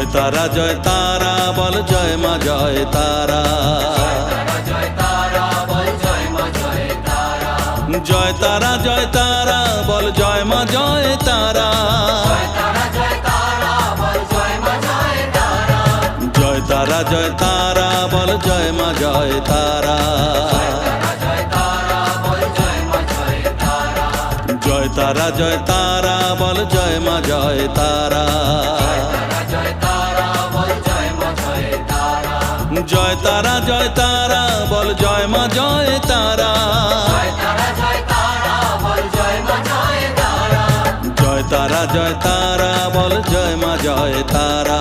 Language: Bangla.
জয় তারা জয় তারা বল জয় মা জয় তারা। জয় তারা জয় তারা বল জয় মা জয় তারা। জয় তারা জয় তারা বল জয় মা জয় তারা। জয় তারা জয় তারা বল জয় মা জয় তারা। জয় তারা জয় তারা বল জয় মা জয় তারা। জয় তারা জয় তারা বল জয় মা জয় তারা।